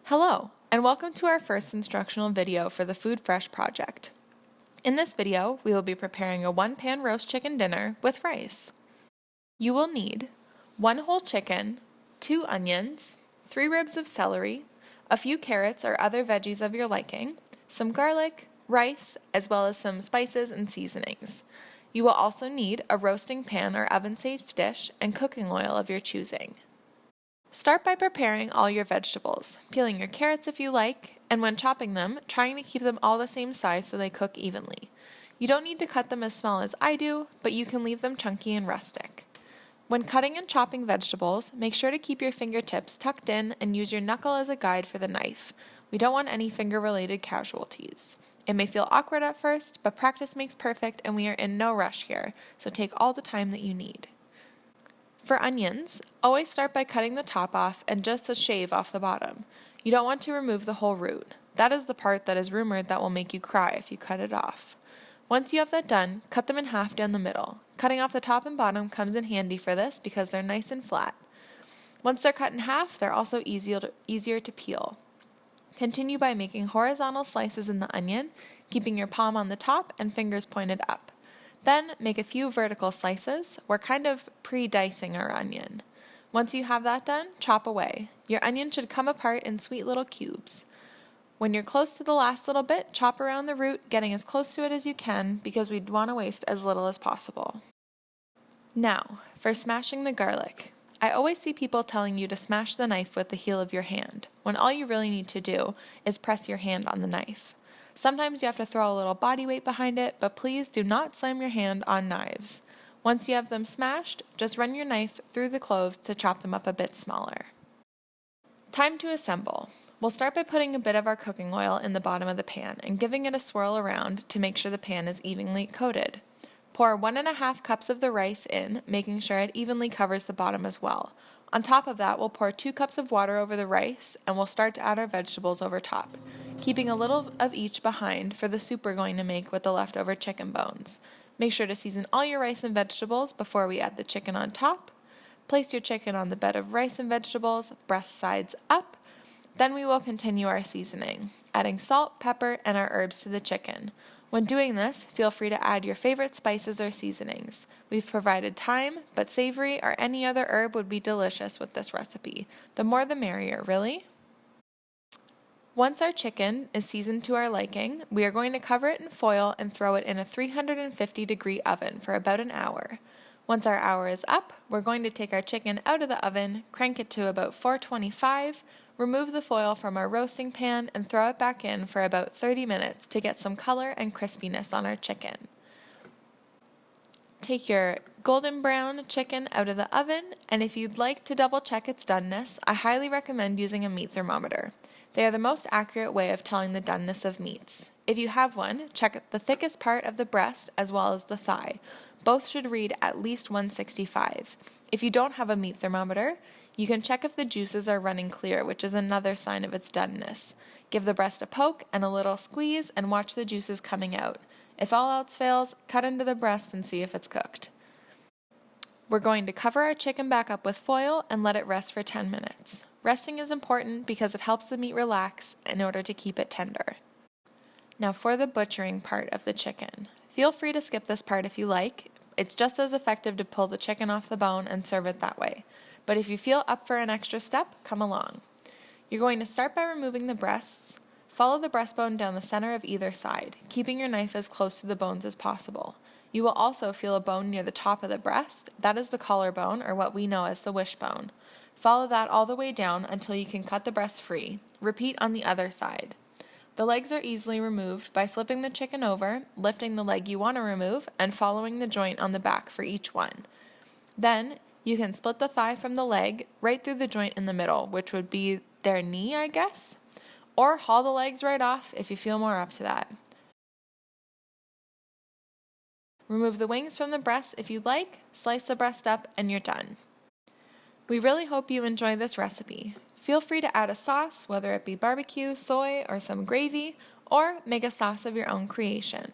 Hello, and welcome to our first instructional video for the Food Fresh project. In this video, we will be preparing a one-pan roast chicken dinner with rice. You will need 1 whole chicken, 2 onions, 3 ribs of celery, a few carrots or other veggies of your liking, some garlic, rice, as well as some spices and seasonings. You will also need a roasting pan or oven-safe dish and cooking oil of your choosing. Start by preparing all your vegetables, peeling your carrots if you like, and when chopping them, trying to keep them all the same size so they cook evenly. You don't need to cut them as small as I do, but you can leave them chunky and rustic. When cutting and chopping vegetables, make sure to keep your fingertips tucked in and use your knuckle as a guide for the knife. We don't want any finger-related casualties. It may feel awkward at first, but practice makes perfect and we are in no rush here, so take all the time that you need. For onions, always start by cutting the top off and just a shave off the bottom. You don't want to remove the whole root. That is the part that is rumored that will make you cry if you cut it off. Once you have that done, cut them in half down the middle. Cutting off the top and bottom comes in handy for this because they're nice and flat. Once they're cut in half, they're also easier to peel. Continue by making horizontal slices in the onion, keeping your palm on the top and fingers pointed up. Then make a few vertical slices. We're kind of pre-dicing our onion. Once you have that done, chop away. Your onion should come apart in sweet little cubes. When you're close to the last little bit, chop around the root, getting as close to it as you can because we'd want to waste as little as possible. Now, for smashing the garlic. I always see people telling you to smash the knife with the heel of your hand, when all you really need to do is press your hand on the knife. Sometimes you have to throw a little body weight behind it, but please do not slam your hand on knives. Once you have them smashed, just run your knife through the cloves to chop them up a bit smaller. Time to assemble. We'll start by putting a bit of our cooking oil in the bottom of the pan and giving it a swirl around to make sure the pan is evenly coated. Pour 1½ cups of the rice in, making sure it evenly covers the bottom as well. On top of that, we'll pour 2 cups of water over the rice and we'll start to add our vegetables over top, keeping a little of each behind for the soup we're going to make with the leftover chicken bones. Make sure to season all your rice and vegetables before we add the chicken on top. Place your chicken on the bed of rice and vegetables, breast sides up. Then we will continue our seasoning, adding salt, pepper, and our herbs to the chicken. When doing this, feel free to add your favorite spices or seasonings. We've provided thyme, but savory or any other herb would be delicious with this recipe. The more the merrier, really. Once our chicken is seasoned to our liking, we are going to cover it in foil and throw it in a 350-degree oven for about an hour. Once our hour is up, we're going to take our chicken out of the oven, crank it to about 425, remove the foil from our roasting pan, and throw it back in for about 30 minutes to get some color and crispiness on our chicken. Take your golden brown chicken out of the oven, and if you'd like to double check its doneness, I highly recommend using a meat thermometer. They are the most accurate way of telling the doneness of meats. If you have one, check the thickest part of the breast as well as the thigh. Both should read at least 165. If you don't have a meat thermometer, you can check if the juices are running clear, which is another sign of its doneness. Give the breast a poke and a little squeeze and watch the juices coming out. If all else fails, cut into the breast and see if it's cooked. We're going to cover our chicken back up with foil and let it rest for 10 minutes. Resting is important because it helps the meat relax in order to keep it tender. Now for the butchering part of the chicken. Feel free to skip this part if you like. It's just as effective to pull the chicken off the bone and serve it that way. But if you feel up for an extra step, come along. You're going to start by removing the breasts. Follow the breastbone down the center of either side, keeping your knife as close to the bones as possible. You will also feel a bone near the top of the breast. That is the collarbone, or what we know as the wishbone. Follow that all the way down until you can cut the breast free. Repeat on the other side. The legs are easily removed by flipping the chicken over, lifting the leg you want to remove, and following the joint on the back for each one. Then, you can split the thigh from the leg right through the joint in the middle, which would be their knee, I guess. Or haul the legs right off if you feel more up to that. Remove the wings from the breast if you'd like, slice the breast up, and you're done. We really hope you enjoy this recipe. Feel free to add a sauce, whether it be barbecue, soy, or some gravy, or make a sauce of your own creation.